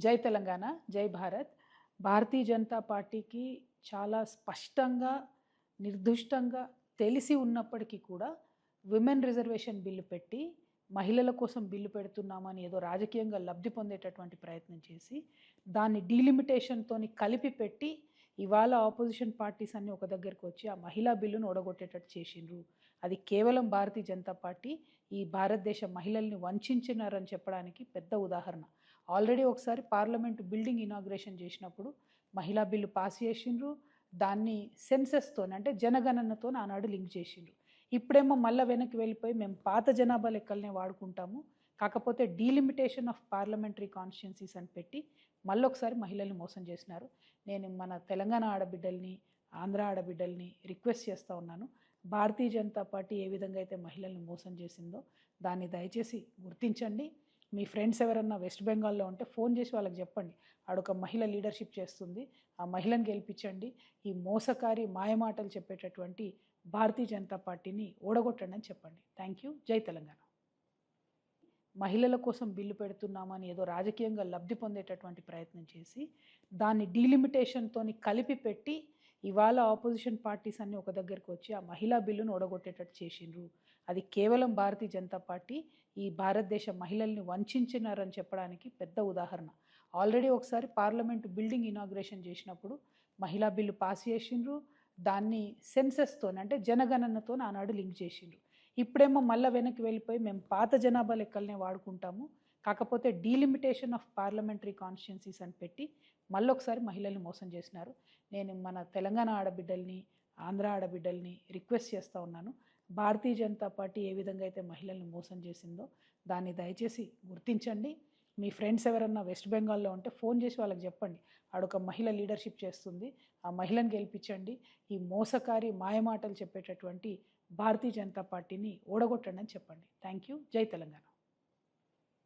జై తెలంగాణ, జై భారత్. భారతీయ జనతా పార్టీకి చాలా స్పష్టంగా, నిర్దుష్టంగా తెలిసి ఉన్నప్పటికీ కూడా విమెన్ రిజర్వేషన్ బిల్లు పెట్టి, మహిళల కోసం బిల్లు పెడుతున్నామని ఏదో రాజకీయంగా లబ్ధి పొందేటటువంటి ప్రయత్నం చేసి, దాన్ని డీలిమిటేషన్‌తోని కలిపి పెట్టి, ఇవాళ ఆపోజిషన్ పార్టీస్ అన్నీ ఒక దగ్గరికి వచ్చి ఆ మహిళా బిల్లును ఓడగొట్టేటట్టు చేసిండ్రు. అది కేవలం భారతీయ జనతా పార్టీ ఈ భారతదేశ మహిళల్ని వంచినారని చెప్పడానికి పెద్ద ఉదాహరణ. ఆల్రెడీ ఒకసారి పార్లమెంటు బిల్డింగ్ ఇనాగ్రేషన్ చేసినప్పుడు మహిళా బిల్లు పాస్ చేసిండ్రు. దాన్ని సెన్సెస్‌తోని అంటే జనగణనతోని ఆనాడు లింక్ చేసిండ్రు. ఇప్పుడేమో మళ్ళా వెనక్కి వెళ్ళిపోయి మేము పాత జనాభా లెక్కలనే వాడుకుంటాము. కాకపోతే డీలిమిటేషన్ ఆఫ్ పార్లమెంటరీ కాన్స్టిట్యుయెన్సీస్ అని పెట్టి మళ్ళొకసారి మహిళల్ని మోసం చేసినారు. నేను మన తెలంగాణ ఆడబిడ్డల్ని, ఆంధ్ర ఆడబిడ్డల్ని రిక్వెస్ట్ చేస్తూ ఉన్నాను. భారతీయ జనతా పార్టీ ఏ విధంగా అయితే మహిళల్ని మోసం చేసిందో దాన్ని దయచేసి గుర్తించండి. మీ ఫ్రెండ్స్ ఎవరన్నా వెస్ట్ బెంగాల్లో ఉంటే ఫోన్ చేసి వాళ్ళకి చెప్పండి. ఆడొక మహిళ లీడర్షిప్ చేస్తుంది. ఆ మహిళను గెలిపించండి. ఈ మోసకారి మాయమాటలు చెప్పేటటువంటి భారతీయ జనతా పార్టీని ఓడగొట్టండి అని చెప్పండి. Thank you. జై తెలంగాణ. మహిళల కోసం బిల్లు పెడుతున్నామని ఏదో రాజకీయంగా లబ్ధి పొందేటటువంటి ప్రయత్నం చేసి, దాన్ని డీలిమిటేషన్‌తోని కలిపి పెట్టి, ఇవాళ ఆపోజిషన్ పార్టీస్ అన్నీ ఒక దగ్గరికి వచ్చి ఆ మహిళా బిల్లును ఓడగొట్టేటట్టు చేసిండ్రు. అది కేవలం భారతీయ జనతా పార్టీ ఈ భారతదేశ మహిళల్ని వంచినారని చెప్పడానికి పెద్ద ఉదాహరణ. ఆల్రెడీ ఒకసారి పార్లమెంటు బిల్డింగ్ ఇనాగ్రేషన్ చేసినప్పుడు మహిళా బిల్లు పాస్ చేసిండ్రు. దాన్ని సెన్సెస్‌తోని అంటే జనగణనతోని ఆనాడు లింక్ చేసిండ్రు. ఇప్పుడేమో మళ్ళా వెనక్కి వెళ్ళిపోయి మేము పాత జనాభా లెక్కలనే వాడుకుంటాము. కాకపోతే డీలిమిటేషన్ ఆఫ్ పార్లమెంటరీ కాన్స్టిట్యుయెన్సీస్ అని పెట్టి మళ్ళొకసారి మహిళల్ని మోసం చేసినారు. నేను మన తెలంగాణ ఆడబిడ్డల్ని, ఆంధ్ర ఆడబిడ్డల్ని రిక్వెస్ట్ చేస్తూ ఉన్నాను. భారతీయ జనతా పార్టీ ఏ విధంగా అయితే మహిళల్ని మోసం చేసిందో దాన్ని దయచేసి గుర్తించండి. మీ ఫ్రెండ్స్ ఎవరన్నా వెస్ట్ బెంగాల్లో ఉంటే ఫోన్ చేసి వాళ్ళకి చెప్పండి. ఆడొక మహిళ లీడర్షిప్ చేస్తుంది. ఆ మహిళను గెలిపించండి. ఈ మోసకారి మాయమాటలు చెప్పేటటువంటి భారతీయ జనతా పార్టీని ఓడగొట్టండి అని చెప్పండి. Thank you. జై తెలంగాణ.